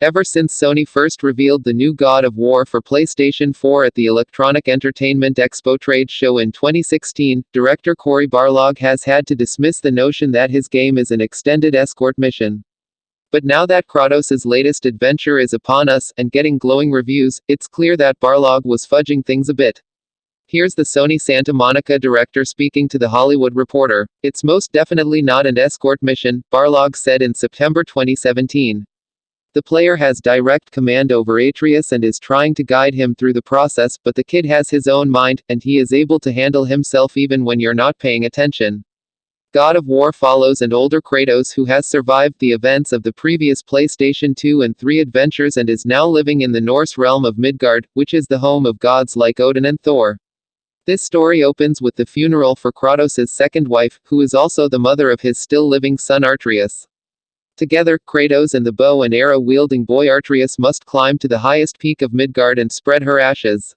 Ever since Sony first revealed the new God of War for PlayStation 4 at the Electronic Entertainment Expo trade show in 2016, director Cory Barlog has had to dismiss the notion that his game is an extended escort mission. But now that Kratos' latest adventure is upon us, and getting glowing reviews, it's clear that Barlog was fudging things a bit. Here's the Sony Santa Monica director speaking to The Hollywood Reporter. "It's most definitely not an escort mission," Barlog said in September 2017. "The player has direct command over Atreus and is trying to guide him through the process, but the kid has his own mind, and he is able to handle himself even when you're not paying attention." God of War follows an older Kratos who has survived the events of the previous PlayStation 2 and 3 adventures and is now living in the Norse realm of Midgard, which is the home of gods like Odin and Thor. This story opens with the funeral for Kratos' second wife, who is also the mother of his still-living son Atreus. Together, Kratos and the bow and arrow-wielding boy Atreus must climb to the highest peak of Midgard and spread her ashes.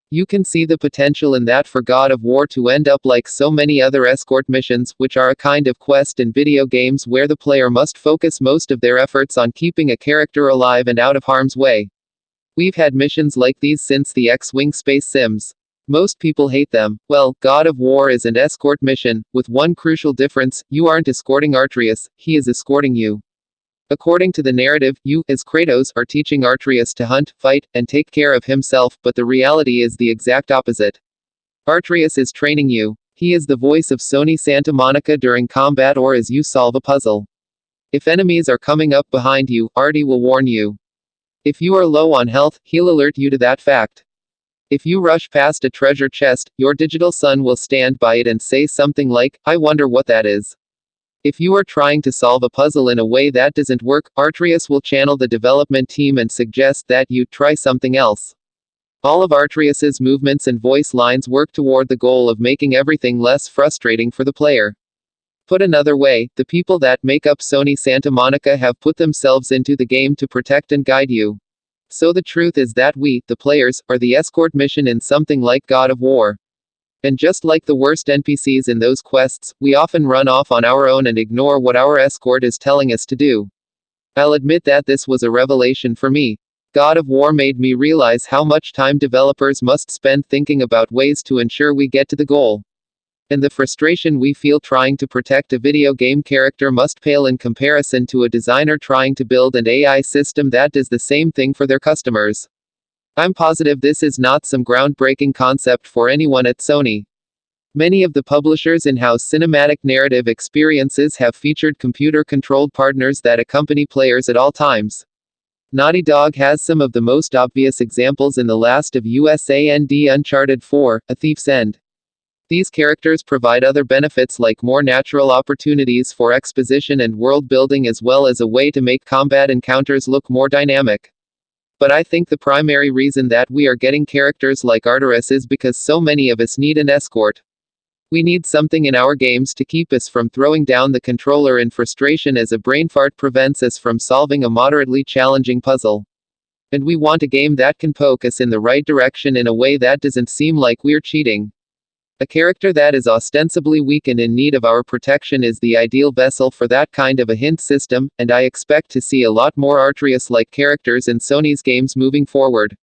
You can see the potential in that for God of War to end up like so many other escort missions, which are a kind of quest in video games where the player must focus most of their efforts on keeping a character alive and out of harm's way. We've had missions like these since the X-Wing space sims. Most people hate them. Well, God of War is an escort mission, with one crucial difference: you aren't escorting Atreus, he is escorting you. According to the narrative, you, as Kratos, are teaching Atreus to hunt, fight, and take care of himself, but the reality is the exact opposite. Atreus is training you. He is the voice of Sony Santa Monica during combat or as you solve a puzzle. If enemies are coming up behind you, Artie will warn you. If you are low on health, he'll alert you to that fact. If you rush past a treasure chest, your digital son will stand by it and say something like, "I wonder what that is." If you are trying to solve a puzzle in a way that doesn't work, Atreus will channel the development team and suggest that you try something else. All of Atreus's movements and voice lines work toward the goal of making everything less frustrating for the player. Put another way, the people that make up Sony Santa Monica have put themselves into the game to protect and guide you. So the truth is that we, the players, are the escort mission in something like God of War. And just like the worst NPCs in those quests, we often run off on our own and ignore what our escort is telling us to do. I'll admit that this was a revelation for me. God of War made me realize how much time developers must spend thinking about ways to ensure we get to the goal. And the frustration we feel trying to protect a video game character must pale in comparison to a designer trying to build an AI system that does the same thing for their customers. I'm positive this is not some groundbreaking concept for anyone at Sony. Many of the publishers' in-house cinematic narrative experiences have featured computer-controlled partners that accompany players at all times. Naughty Dog has some of the most obvious examples in The Last of Us and Uncharted 4: A Thief's End. These characters provide other benefits like more natural opportunities for exposition and world building, as well as a way to make combat encounters look more dynamic. But I think the primary reason that we are getting characters like Atreus is because so many of us need an escort. We need something in our games to keep us from throwing down the controller in frustration as a brain fart prevents us from solving a moderately challenging puzzle. And we want a game that can poke us in the right direction in a way that doesn't seem like we're cheating. A character that is ostensibly weak and in need of our protection is the ideal vessel for that kind of a hint system, and I expect to see a lot more Atreus-like characters in Sony's games moving forward.